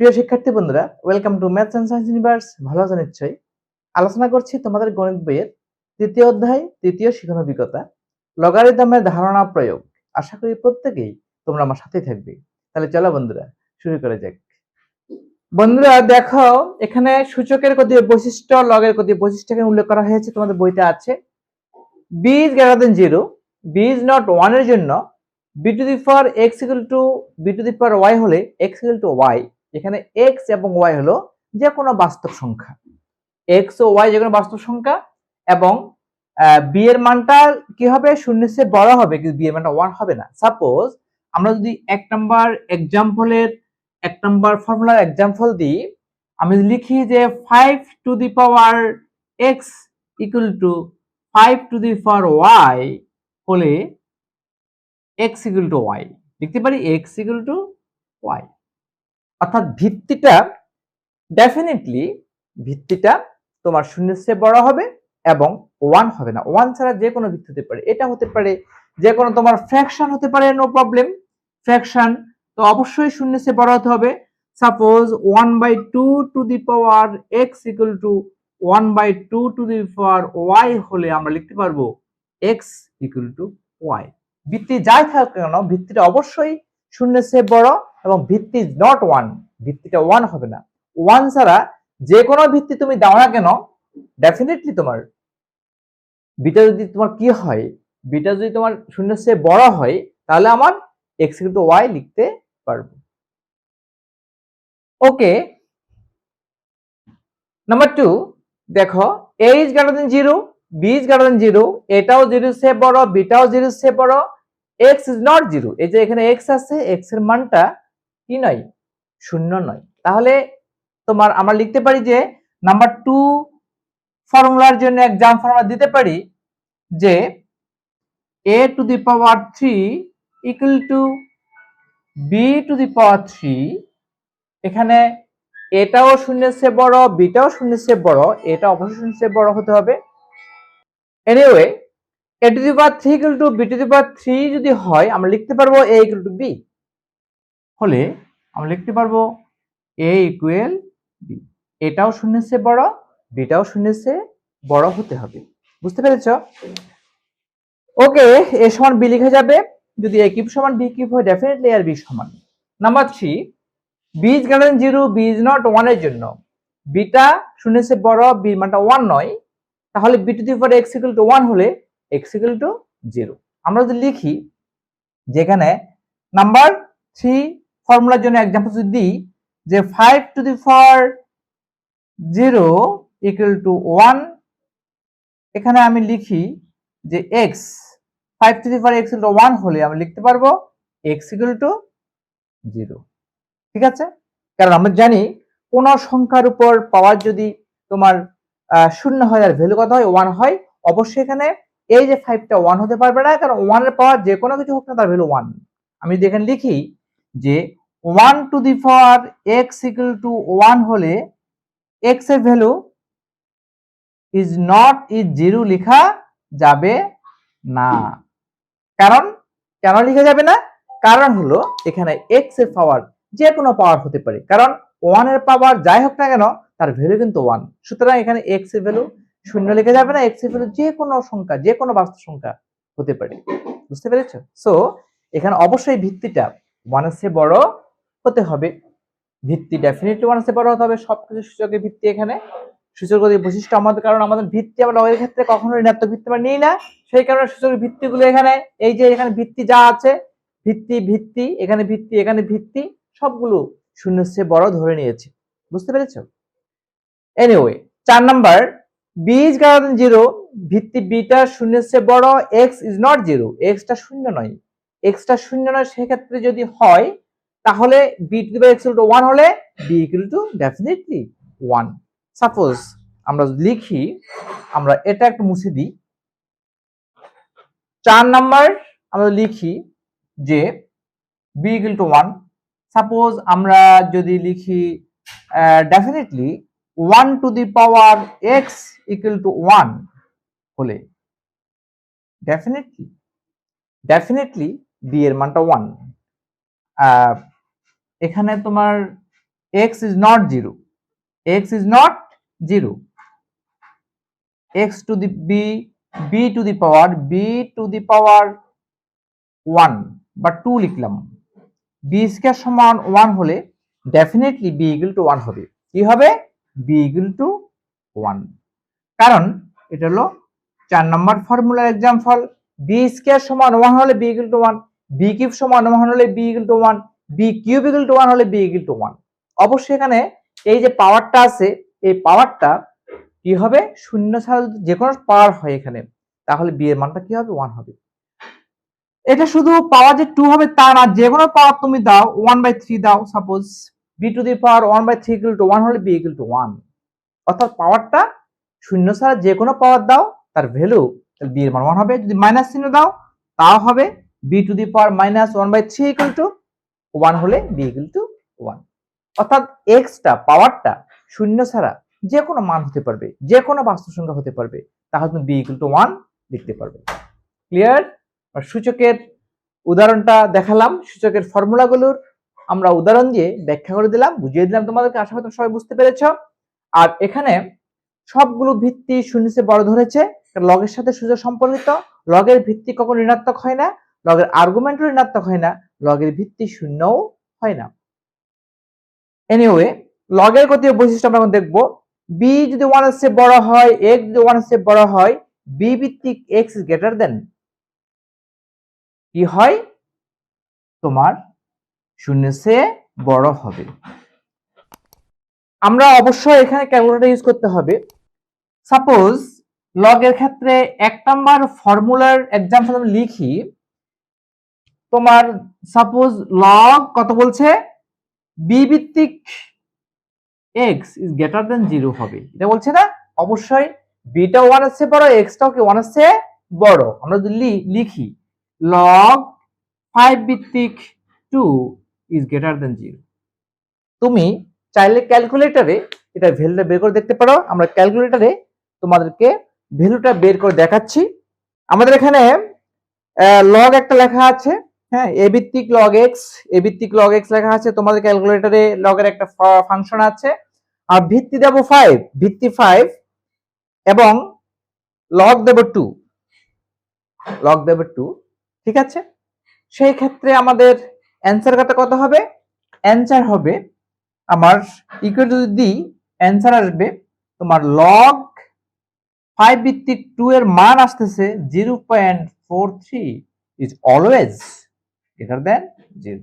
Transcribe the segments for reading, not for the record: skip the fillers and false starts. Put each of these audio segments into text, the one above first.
প্রিয় শিক্ষার্থী বন্ধুরা, welcome to maths and science universe. ভালো আছো নিশ্চয়ই। আলোচনা করছি তোমাদের গণিত বইয়ের তৃতীয় অধ্যায়, তৃতীয় শিখন অভিজ্ঞতা, লগারিদমের ধারণা প্রয়োগ। আশা করি প্রত্যেকেই তোমরা আমার সাথেই থাকবে। তাহলে চলো বন্ধুরা, শুরু করে যাক। বন্ধুরা দেখো, এখানে সূচকের কত বৈশিষ্ট্য, লগের কত বৈশিষ্ট্য এখানে উল্লেখ করা হয়েছে, তোমাদের বইতে আছে। b is greater than 0, b is not 1 এর জন্য b to the power x equal to b to the power y হলে x equal to y, এখানে x এবং y হলো যে কোনো বাস্তব সংখ্যা, x ও y যে কোনো বাস্তব সংখ্যা, এবং b এর মানটা কি হবে, শূন্যের চেয়ে বড় হবে, কিন্তু b এর মানটা 1 হবে না। সাপোজ আমরা যদি এক নাম্বার ফর্মুলার एग्जांपल দিই, আমি লিখি যে 5 to the power x equal to 5 to the power y হলে x equal to y, লিখতে পারি x equal to y। অর্থাৎ ভিত্তিটা ডেফিনেটলি তোমার শূন্যের চেয়ে বড় হবে এবং 1 হবে না। 1 ছাড়া যে কোনো ভিত্তি হতে পারে, এটা হতে পারে যে কোনো তোমার ফ্র্যাকশন হতে পারে, নো প্রবলেম। ফ্র্যাকশন তো অবশ্যই শূন্যের চেয়ে বড় হতে হবে। Suppose 1/2 two the power x equal to 1/2 two the power y হলে আমরা লিখতে পারবো x ইকুয়াল টু y। ভিত্তি যাই থাকুক কেন, ভিত্তিটা অবশ্যই শূন্যের চেয়ে বড় এবং ভিত্তি নট 1, ভিত্তিটা 1 হবে না। 1 ছাড়া যে কোনো ভিত্তি তুমি দাও না কেন, ডেফিনেটলি তোমার বিটা যদি তোমার কি হয়, বিটা যদি তোমার শূন্যের চেয়ে বড় হয়, তাহলে আমার x ইকুয়াল টু y লিখতে পারবো। ওকে, নাম্বার 2 দেখো, a is greater than 0, b is greater than 0, এটাও 0 এর চেয়ে বড়, বিটাও 0 এর চেয়ে বড়, x is not 0, এই যে এখানে x আছে, x এর মানটা কি নয়, শূন্য নয়। তাহলে তোমার আমরা লিখতে পারি যে নাম্বার 2 ফর্মুলার জন্য एग्जांपल ফর্মুলা দিতে পারি যে a to the power 3 equal to b to the power 3, এখানে এটাও শূন্যের চেয়ে বড়, বিটাও শূন্যের চেয়ে বড়, এটা অবশ্যই শূন্যের চেয়ে বড় হতে হবে। Anyway, a to the power 3 equal to b to the power 3 যদি হয়, আমরা লিখতে পারবো a ইকুয়াল টু b হলে আমরা লিখতে পারবো a ইকুয়াল b। এটাও শূন্যের চেয়ে বড়, বিটাও শূন্যের চেয়ে বড় হতে হবে। বুঝতে পেরেছো? ওকে, a সমান b লিখে যাবে। যদি a কিউব সমান b কিউব হয়, ডেফিনেটলি আর b সমান। Number 3, b is greater than 0, b is not 1 এর জন্য বিটা শূন্যের চেয়ে বড়, b এর মানটা 1 নয়, তাহলে b to the power x equal to 1 হলে x ইকুয়াল টু 0। আমরা যদি লিখি যেখানে নাম্বার 3 ফর্মুলার জন্য एग्जांपल যদি দিই যে 5 two the power 0 equal to 1, এখানে আমি লিখি যে x 5 two the power x equal to 1 হলে আমি লিখতে পারবো x ইকুয়াল টু 0। ঠিক আছে? কারণ আমরা জানি কোন সংখ্যার উপর পাওয়ার যদি তোমার শূন্য হয় আর ভ্যালু কত হয়, 1 হয়, অবশ্যই এখানে এই যে 5টা 1 হতে পারবে না, কারণ 1 এর পাওয়ার যে কোনো কিছু হোক না, তার ভ্যালু 1। আমি যদি এখানে লিখি যে 1 two the power x equal to 1 হলে x এর ভ্যালু ইজ নট 0 লেখা যাবে না। কারণ কেন লেখা যাবে না? কারণ হলো এখানে x এর পাওয়ার যে কোনো পাওয়ার হতে পারে, কারণ 1 এর পাওয়ার যাই হোক না কেন, তার ভ্যালু কিন্তু 1। সুতরাং এখানে x এর ভ্যালু শূন্য লেখা যাবে না, x এর ভ্যালু যে কোনো সংখ্যা, যে কোনো বাস্তব সংখ্যা হতে পারে। বুঝতে পেরেছো? সো এখানে অবশ্যই ভিত্তিটা 1 এর চেয়ে বড় হতে হবে। ভিত্তি ডেফিনেটলি 1 এর চেয়ে বড় হতে হবে। সবকিছু সূচকের ভিত্তি এখানে সূচকের বৈশিষ্ট্য আমাদের, কারণ আমাদের ভিত্তি আমরা লগের ক্ষেত্রে কখনো ঋণাত্মক ভিত্তি আমরা নিই না, সেই কারণে সূচকের ভিত্তিগুলো এখানে, এই যে এখানে ভিত্তি যা আছে, ভিত্তি এখানে ভিত্তি সবগুলো শূন্যের চেয়ে বড় ধরে নিয়েছি। বুঝতে পেরেছো? Anyway, 4 number, b is greater than 0, ভিত্তি বিটা শূন্যের চেয়ে বড়, x is not 0, x টা শূন্য নয়, সেক্ষেত্রে যদি হয়, তাহলে b to the power x equal to 1 হলে b equal to definitely 1। Suppose আমরা লিখি, আমরা এটা একটু মুছে দিই। 4 নাম্বার আমরা লিখি যে b equal to 1। সাপোজ আমরা যদি লিখি definitely 1 two the power x equal to 1 হলে ডেফিনেটলি b এর মানটা 1। এখানে তোমার x is not 0, x is not 0, x to the b to the power 1 বা 2 লিখলাম, b স্কয়ার সমান 1 হলে ডেফিনেটলি b ইকুয়াল টু 1 হবে। কি হবে? b ইকুয়াল টু 1, কারণ এটা হলো 4 নম্বর ফর্মুলার एग्जांपल, b স্কয়ার সমান 1 হলে b equal to 1, b cube সমান 1 হলে b equal to 1, b cube equal to 1 হলে b ইকুয়াল টু 1। অবশ্যই এখানে এই যে পাওয়ারটা আছে, এই পাওয়ারটা কি হবে? শূন্য ছাড়া যদি যে কোনো পাওয়ার হয় এখানে, তাহলে b এর মানটা কি হবে? 1 হবে। এটা শুধু পাওয়ার যে 2 হবে তা না, যে কোনো পাওয়ার তুমি দাও, 1/3 দাও, suppose b to the power 1/3 equal to 1 হলে b ইকুয়াল টু 1। অর্থাৎ পাওয়ারটা শূন্য ছাড়া যে কোনো পাওয়ার দাও, তার ভ্যালু b এর মান 1 হবে। যদি মাইনাস চিহ্ন দাও তাও হবে b to the power -1/3 equal to 1 হলে b ইকুয়াল টু 1। অর্থাৎ x টা, পাওয়ারটা শূন্য ছাড়া যে কোনো মান হতে পারবে, যে কোনো বাস্তব সংখ্যা হতে পারবে, তাহলে তুমি b ইকুয়াল টু 1 লিখতে পারবে। ক্লিয়ার? সূচকের উদাহরণটা দেখালাম, সূচকের ফর্মুলাগুলোর আমরা উদাহরণ দিয়ে ব্যাখ্যা করে দিলাম, বুঝিয়ে দিলাম তোমাদেরকে। আশা করি সবাই বুঝতে পেরেছো। আর এখানে সবগুলো ভিত্তি শূন্য চেয়ে বড় ধরেছে, লগের সাথে সূচক সম্পর্কিত। লগের ভিত্তি কখনো ঋণাত্মক হয় না, লগের আর্গুমেন্টও ঋণাত্মক হয় না, লগের ভিত্তি শূন্যও হয় না। এনিওয়ে, লগের গতীয় বৈশিষ্ট্য আমরা এখন দেখব। b যদি 1 এর চেয়ে বড় হয়, x যদি 1 এর চেয়ে বড় হয়, b ভিত্তিক x গ্রেটার দেন কি হয়? তোমার শূন্যের চেয়ে বড় হবে। আমরা অবশ্যই এখানে ক্যালকুলেটর ইউজ করতে হবে। সাপোজ লগের ক্ষেত্রে 1 নাম্বার ফর্মুলার एग्जांपल আমি লিখি। তোমার সাপোজ লগ কত বলছে? b ভিত্তিক x ইজ গ্রেটার দেন 0 হবে, এটা বলছে না? অবশ্যই b টাও 1 এর চেয়ে বড়, x টাও কি 1 এর চেয়ে বড়। আমরা যদি লিখি log 5 ভিত্তিক 2 ইজ গ্রেটার দেন 0, তুমি চাইলে ক্যালকুলেটরে এটা ভ্যালুটা বের করে দেখতে পারো। আমরা ক্যালকুলেটরে তোমাদেরকে ভ্যালুটা বের করে দেখাচ্ছি। আমাদের এখানে লগ একটা লেখা আছে, হ্যাঁ, a ভিত্তিক log x, a ভিত্তিক log x লেখা আছে। তোমাদের ক্যালকুলেটরে লগের একটা ফাংশন আছে, আর ভিত্তি দেব 5, ভিত্তি 5 এবং লগ দেব 2, লগ দেব 2, ঠিক আছে? সেই ক্ষেত্রে আমাদের অ্যানসার কত হবে? অ্যানসার হবে আমার ইকুয়াল টু যদি অ্যানসার আসবে তোমার লগ 5 ভিত্তিক 2 এর মান আসতেছে 0.43 ইজ অলওয়েজ গ্রেটার দেন 0।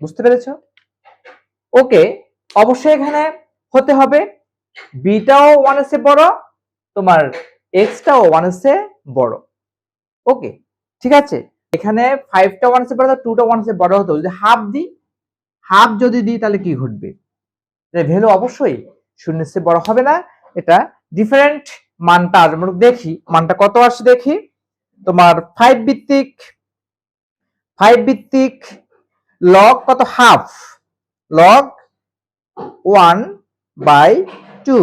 বুঝতে পেরেছো? ওকে, অবশ্যই এখানে হতে হবে বিটাও 1 এর চেয়ে বড়, তোমার এক্সটাও 1 এর চেয়ে বড়। ওকে, ঠিক আছে। এখানে 5 টা 1 এর চেয়ে বড়, 2 টা 1 এর চেয়ে বড় হতো। যদি হাফ দিই, হাফ যদি দিই তাহলে কি ঘটবে? এর ভ্যালু অবশ্যই শূন্যের চেয়ে বড় হবে না, এটা ডিফারেন্ট মানটা। আমরা দেখি মানটা কত আসে দেখি। তোমার 5 ভিত্তিক লগ কত? হাফ, লগ 1/2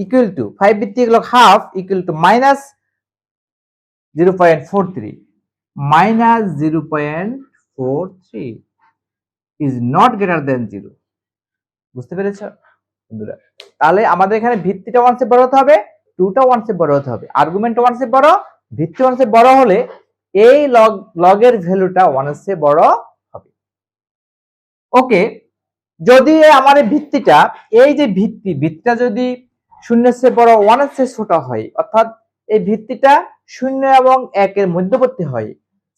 ইকুয়াল টু 5 ভিত্তিক log half equal to -0.43, -0.43 is not greater than 0। বুঝতে পেরেছো বন্ধুরা? তাহলে আমাদের এখানে ভিত্তিটা 1 চেয়ে বড় হতে হবে, 2 টা 1 চেয়ে বড় হতে হবে, আর্গুমেন্ট 1 চেয়ে বড়, ভিত্তি 1 চেয়ে বড় হলে এই লগের ভ্যালুটা 1 এর চেয়ে বড় হবে। ওকে, যদি আমার ভিত্তিটা, এই যে ভিত্তিটা যদি 0 এর চেয়ে বড়, 1 এর চেয়ে ছোট হয়, অর্থাৎ এই ভিত্তিটা 0 এবং 1 এর মধ্যবর্তী হয়।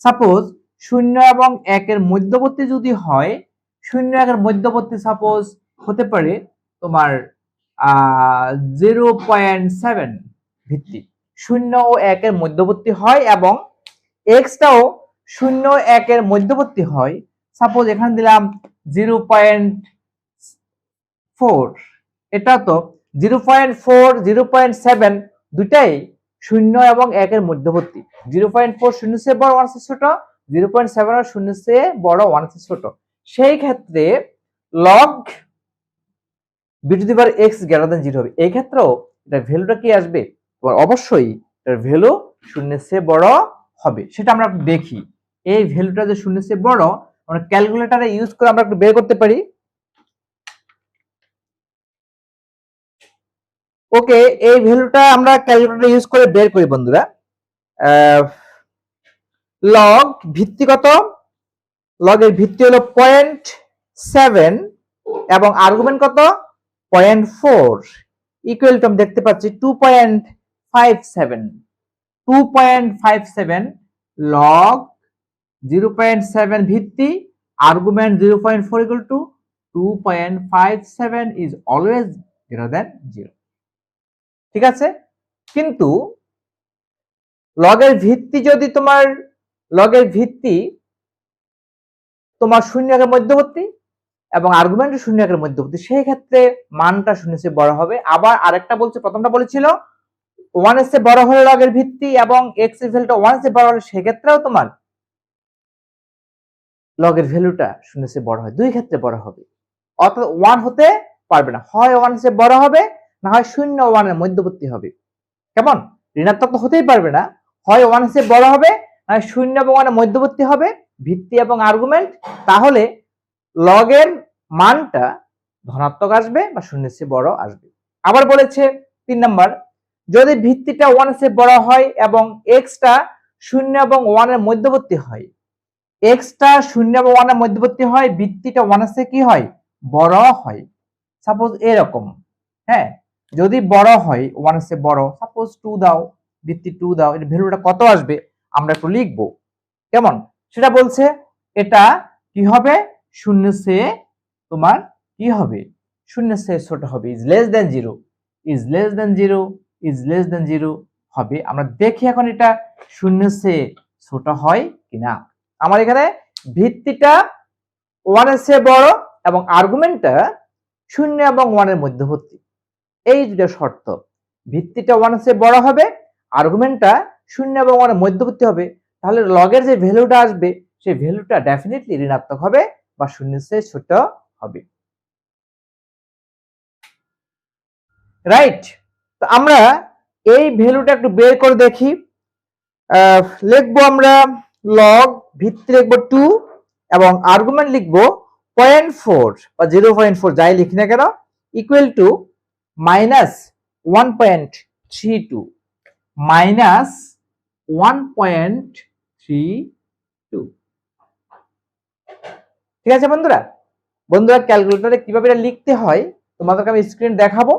সাপোজ 0 এবং 1 এর মধ্যবর্তী যদি হয়, 0 1 এর মধ্যবর্তী সাপোজ হতে পারে তোমার 0.7 ভিত্তি 0 ও 1 এর মধ্যবর্তী হয় এবং এক্সটাও 0 1 এর মধ্যবর্তী হয়। সাপোজ এখানে দিলাম 0.4, এটা তো 0.4 0.7 দুটাই 0 এবং 1 এর মধ্যবর্তী। 0.4 0 চেয়ে বড়, 1 চেয়ে ছোট, 0.7 0 চেয়ে বড়, 1 চেয়ে ছোট। সেই ক্ষেত্রে log b to the power x greater than 0 হবে। এই ক্ষেত্রেও এটা ভ্যালুটা কি আসবে? অবশ্যই এর ভ্যালু 0 এর চেয়ে বড় হবে। সেটা আমরা দেখি। এই ভ্যালুটা যে 0 এর চেয়ে বড়, আমরা ক্যালকুলেটরে ইউজ করে আমরা একটু বের করতে পারি। ওকে, এই ভ্যালুটা আমরা ক্যালকুলেটর ইউজ করে বের করি বন্ধুরা। লগ ভিত্তি কত? লগের ভিত্তি হলো 0.7 এবং আর্গুমেন্ট কত? 0.4 ইকুয়াল টু আমি দেখতে পাচ্ছি 2.57। 2.57 লগ 0.7 ভিত্তি argument 0.4 equal to 2.57 is always greater than 0। ঠিক আছে, কিন্তু লগের ভিত্তি যদি তোমার শূন্য একের মধ্যবর্তী এবং আর্গুমেন্ট শূন্য একের মধ্যবর্তী, সেই ক্ষেত্রে মানটা শূন্যের চেয়ে বড় হবে। আবার আরেকটা বলছে, প্রথমটা বলেছিল 1 এর চেয়ে বড় হলে লগের ভিত্তি এবং x এর ভ্যালুটা 1 এর চেয়ে বড় হলে সেক্ষেত্রেও তোমার লগের ভ্যালুটা শূন্যের চেয়ে বড় হয়, দুই ক্ষেত্রে বড় হবে। অর্থাৎ 1 হতে পারবে না, হয় 1 এর চেয়ে বড় হবে, না হয় 0 ও 1 এর মধ্যবর্তী হবে। কেমন? ঋণাত্মক তো হতেই পারবে না, হয় 1 এর চেয়ে বড় হবে, না হয় 0 এবং 1 এর মধ্যবর্তী হবে ভিত্তি এবং আর্গুমেন্ট। তাহলে লগের মানটা ধনাত্মক আসবে বা শূন্যের চেয়ে বড় আসবে। আবার বলেছে 3 নাম্বার, যদি ভিত্তিটা 1 এর চেয়ে বড় হয় এবং এক্সটা 0 এবং 1 এর মধ্যবর্তী হয়, এক্সটা 0 এবং 1 এর মধ্যবর্তী হয়, ভিত্তিটা 1 এর চেয়ে কি হয়? বড় হয়। সাপোজ এরকম, হ্যাঁ, যদি বড় হয় 1 এর চেয়ে বড়, সাপোজ 2 দাও, ভিত্তি 2 দাও, এর ভ্যালুটা কত আসবে আমরা একটু লিখবো। কেমন? সেটা বলছে এটা কি হবে? শূন্যের চেয়ে তোমার কি হবে? শূন্যের চেয়ে ছোট হবে, is less than 0, is less than 0, is less than 0 হবে। আমরা দেখি এখন এটা শূন্যের চেয়ে ছোট হয় কিনা। আমার এখানে ভিত্তিটা 1 এর চেয়ে বড় এবং আর্গুমেন্টটা 0 এবং 1 এর মধ্যবর্তী, এই দুটো শর্ত। ভিত্তিটা 1 এর চেয়ে বড় হবে, আর্গুমেন্টটা 0 এবং 1 এর মধ্যবর্তী হবে, তাহলে লগের যে ভ্যালুটা আসবে সেই ভ্যালুটা ডেফিনেটলি ঋণাত্মক হবে বা শূন্যের চেয়ে ছোট হবে। রাইট? তো আমরা এই ভ্যালুটা একটু বের করে দেখি। লিখবো আমরা লগ ভিত্তি লিখবো 2 এবং আর্গুমেন্ট লিখবো 0.4 বা 0.4 যাই লিখি না কেন, ইকুয়াল টু মাইনাস 1.32 মাইনাস 1.32। ঠিক আছে বন্ধুরা? বন্ধুরা ক্যালকুলেটরে কিভাবে এটা লিখতে হয় তোমাদেরকে আমি স্ক্রিন দেখাবো,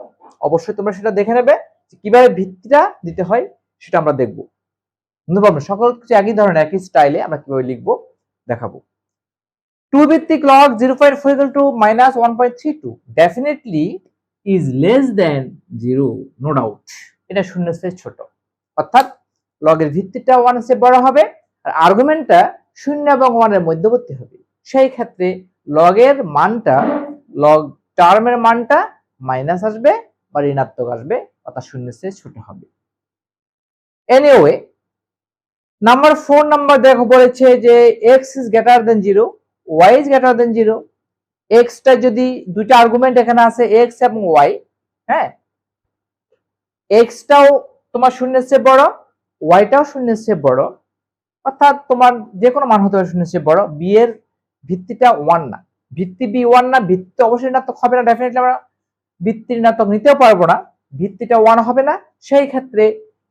অবশ্যই তোমরা সেটা দেখে নেবে। কিভাবে ভিত্তিটা দিতে হয় সেটা আমরা দেখবো। বন্ধু সকল কিছু একই ধরনের একই স্টাইলে আমরা কিভাবে লিখবো দেখাবো। 2 ভিত্তিক log 0.4 equal to minus 1.32 definitely is less than 0, no doubt। এটা শূন্যের চেয়ে ছোট, অর্থাৎ লগের ভিত্তিটা 1 এর চেয়ে বড় হবে আর আর্গুমেন্টটা 0 এবং 1 এর মধ্যবর্তী হবে। সেই ক্ষেত্রে লগের মানটা, লগ টার্মের মানটা মাইনাস আসবে বা ঋণাত্মক আসবে, অর্থাৎ শূন্যের চেয়ে ছোট হবে। এনিওয়ে, নাম্বার 4 নাম্বার দেখো বলেছে যে x is greater than 0, y is greater than 0। x টা যদি দুইটা আর্গুমেন্ট এখানে আছে x এবং y, হ্যাঁ, x টাও তোমার শূন্যের চেয়ে বড়, y টাও শূন্যের চেয়ে বড়, অর্থাৎ তোমার যে কোনো মান হতে পারে শূন্যের চেয়ে বড়। b এর ভিত্তিটা 1 না, ভিত্তি b 1 না, ভিত্তি অবশ্যই ঋণাত্মক হবে না, ডেফিনেটলি আমরা ভিত্তি ঋণাত্মক নিতেও পারবো না, ভিত্তিটা 1 হবে না। সেই ক্ষেত্রে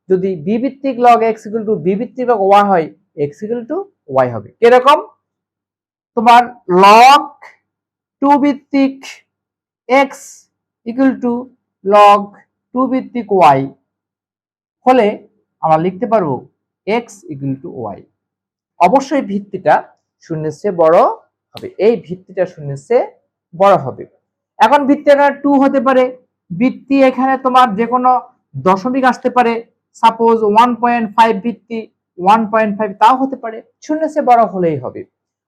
যদি b ভিত্তিক log x equal to b ভিত্তিক log y হয়, x equal to y হবে। কিরকম? তোমার log 2 ভিত্তিক x equal to log 2 ভিত্তিক y হলে আমরা লিখতে পারবো x equal to y। অবশ্যই ভিত্তিটা শূন্যের চেয়ে বড় হবে, এই ভিত্তিটা শূন্যের চেয়ে বড় হবে। এখন ভিত্তি এখানে 2 হতে পারে, ভিত্তি এখানে তোমার যে কোনো দশমিক আসতে পারে, সাপোজ 1.5 ভিত্তি 1.5 তাও হতে পারে, শূন্যের চেয়ে বড় হলেই হবে।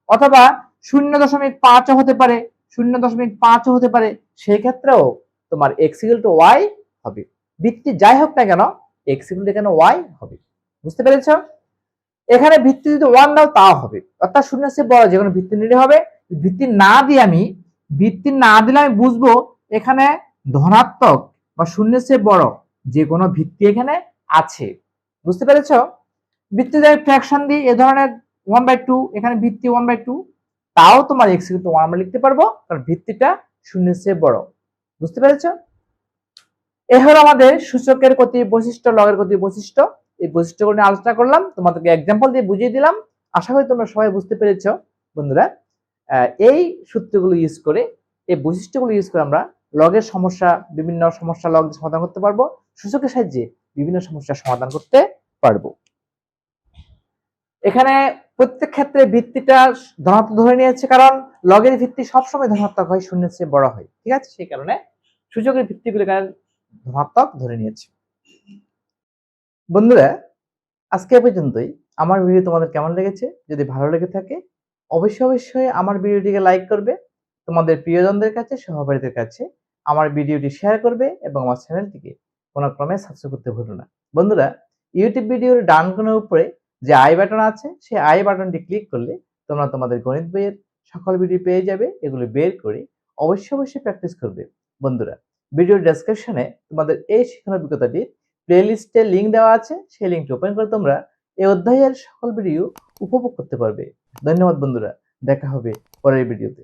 অথবা 0.5 হতে পারে, 0.5 হতে পারে, সেই ক্ষেত্রেও তোমার x equal to y হবে। ভিত্তি যাই হোক না কেন x equal to এখানে y হবে। বুঝতে পেরেছ? এখানে ভিত্তি যদি 1 দাও তাও হবে, অর্থাৎ শূন্যের চেয়ে বড় যে কোনো ভিত্তি নিলে হবে। ভিত্তি না দিলে আমি বুঝবো এখানে ধনাত্মক বা শূন্যের চেয়ে বড় যে কোনো ভিত্তি এখানে আছে। বুঝতে পেরেছ? ভিত্তি যদি ফ্র্যাকশন দিই এ ধরনের 1/2, এখানে ভিত্তি 1/2, তাও তোমার x equal to 1 আমরা লিখতে পারবো, কারণ ভিত্তিটা শূন্যের চেয়ে বড়। বুঝতে পেরেছ? এ হলো আমাদের সূচকের গতি বৈশিষ্ট্য, লগের গতি বৈশিষ্ট্য। এই বৈশিষ্ট্যগুলো নিয়ে আলোচনা করলাম, তোমাদেরকে এক্সাম্পল দিয়ে বুঝিয়ে দিলাম। আশা করি তোমরা সবাই বুঝতে পেরেছো বন্ধুরা। এই সূত্রগুলো ইউজ করে, এই বৈশিষ্ট্যগুলো ইউজ করে আমরা লগের সমস্যা, বিভিন্ন সমস্যা লগ সমাধান করতে পারবো, সূচকের সাহায্যে বিভিন্ন সমস্যার সমাধান করতে পারবো। এখানে প্রত্যেক ক্ষেত্রে ভিত্তিটা ধনাত্মক ধরে নিয়েছে, কারণ লগের ভিত্তি সবসময় ধনাত্মক হয়, শূন্যের চেয়ে বড় হয়, ঠিক আছে? সেই কারণে সূচকের ভিত্তিগুলো এখানে ধনাত্মক ধরে নিয়েছে। বন্ধুরা, আজকে এ পর্যন্তই। আমার ভিডিও তোমাদের কেমন লেগেছে? যদি ভালো লেগে থাকে অবশ্যই আমার ভিডিওটিকে লাইক করবে, তোমাদের প্রিয়জনদের কাছে, সহপাঠীদের কাছে আমার ভিডিওটি শেয়ার করবে এবং আমার চ্যানেলটিকে কোনো ক্রমে সাবস্ক্রাইব করতে ভুলো না। বন্ধুরা, ইউটিউব ভিডিওর ডান কোণের উপরে যে আই বাটন আছে, সেই আই বাটনটি ক্লিক করলে তোমরা তোমাদের গণিত বইয়ের সকল ভিডিও পেয়ে যাবে। এগুলো বের করে অবশ্যই প্র্যাকটিস করবে। বন্ধুরা, ভিডিওর ডেসক্রিপশনে তোমাদের এই শিক্ষণ অভিজ্ঞতাটির প্লেলিস্টে লিঙ্ক দেওয়া আছে, সেই লিঙ্কটি ওপেন করে তোমরা এই অধ্যায়ের সকল ভিডিও উপভোগ করতে পারবে। ধন্যবাদ বন্ধুরা, দেখা হবে পরের ভিডিওতে।